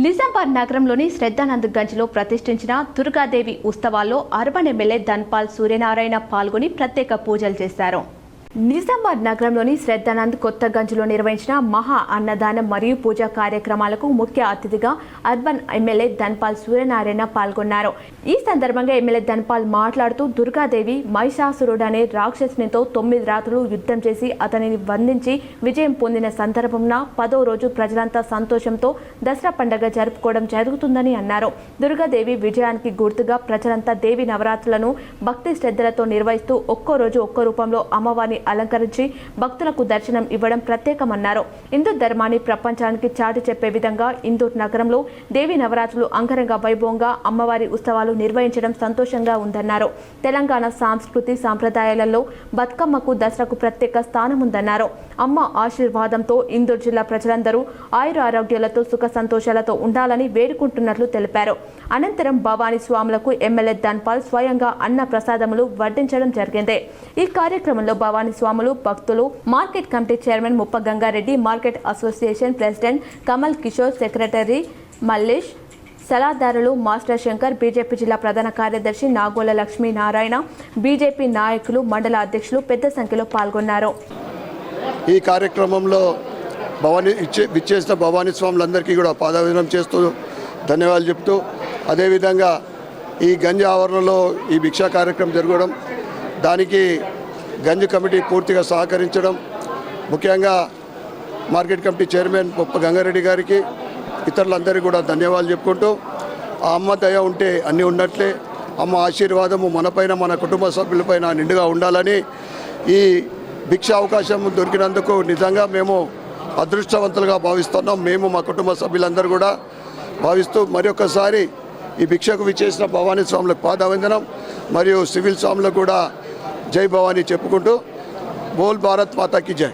నిజామాబాద్ నగరంలోని శ్రద్ధానంద్ గంజ్లో ప్రతిష్ఠించిన దుర్గాదేవి ఉత్సవాల్లో అర్బన్ ఎమ్మెల్యే ధన్పాల్ సూర్యనారాయణ పాల్గొని ప్రత్యేక పూజలు చేశారు. నిజామాబాద్ నగరంలోని శ్రద్ధానంద్ కొత్త గంజ్లో నిర్వహించిన మహా అన్నదానం మరియు పూజా కార్యక్రమాలకు ముఖ్య అతిథిగా అర్బన్ ఎమ్మెల్యే ధన్పాల్ సూర్యనారాయణ పాల్గొన్నారు. ఈ సందర్భంగా ఎమ్మెల్యే ధన్పాల్ మాట్లాడుతూ దుర్గాదేవి మహిషాసురుడు అనే రాక్షసునితో 9 రాత్రులు యుద్ధం చేసి అతనిని బంధించి విజయం పొందిన సందర్భంన 10వ రోజు ప్రజలంతా సంతోషంతో దసరా పండుగ జరుపుకోవడం జరుగుతుందని అన్నారు. దుర్గాదేవి విజయానికి గుర్తుగా ప్రజలంతా దేవి నవరాత్రులను భక్తి శ్రద్ధలతో నిర్వహిస్తూ ఒక్కో రోజు ఒక్కో రూపంలో అమ్మవారిని అలంకరించి భక్తులకు దర్శనం ఇవ్వడం ప్రత్యేకమన్నారు. హిందూ ధర్మాన్ని ప్రపంచానికి చాటి చెప్పే విధంగా ఇందూర్ నగరంలో దేవి నవరాత్రులు అంగరంగ వైభవంగా అమ్మవారి ఉత్సవాలు నిర్వహించడం సంతోషంగా ఉందన్నారు. తెలంగాణ సంస్కృతి సాంప్రదాయాలలో బతుకమ్మకు దసరాకు ప్రత్యేక స్థానం ఉందన్నారు. అమ్మ ఆశీర్వాదంతో ఇందూర్ జిల్లా ప్రజలందరూ ఆయుర ఆరోగ్యాలతో సుఖ సంతోషాలతో ఉండాలని వేడుకుంటున్నట్లు తెలిపారు. అనంతరం భవానీ స్వాములకు ఎమ్మెల్యే ధన్పాల్ స్వయంగా అన్న ప్రసాదములు వడ్డించడం జరిగింది. ఈ కార్యక్రమంలో భవానీ స్వాములు, భక్తులు, మార్కెట్ కమిటీ చైర్మన్ ముప్ప Gangareddy, market association president Kamal Kishore, secretary Mallesh, సలహాదారులు మాస్టర్ శంకర్, బీజేపీ జిల్లా ప్రధాన కార్యదర్శి నాగోల లక్ష్మీనారాయణ, బీజేపీ నాయకులు, మండల అధ్యక్షులు పెద్ద సంఖ్యలో పాల్గొన్నారు. ఈ కార్యక్రమంలో విచ్చేసిన భవానీ స్వాములందరికీ కూడా పాదాభివందనం చేస్తూ ధన్యవాదాలు చెప్తూ, అదేవిధంగా ఈ గంజ ఆవరణలో ఈ భిక్షా కార్యక్రమం జరగడం, దానికి గంజ్ కమిటీ పూర్తిగా సహకరించడం, ముఖ్యంగా మార్కెట్ కమిటీ చైర్మన్ ముప్ప గంగారెడ్డి గారికి, ఇతరులందరికీ కూడా ధన్యవాదాలు చెప్పుకుంటూ, ఆ అమ్మ దయ ఉంటే అన్నీ ఉన్నట్లే, అమ్మ ఆశీర్వాదము మనపైన మన కుటుంబ సభ్యులపైన నిండుగా ఉండాలని, ఈ భిక్ష అవకాశం దొరికినందుకు నిజంగా మేము అదృష్టవంతులుగా భావిస్తున్నాం. మేము మా కుటుంబ సభ్యులందరూ కూడా భావిస్తూ మరొకసారి ఈ భిక్షకు విచ్చేసిన భవానీ స్వాములకు పాదావందనం మరియు సివిల్ స్వాములకు కూడా జై భవానీ చెప్పుకుంటూ బోల్ భారత్ మాతాకి జై.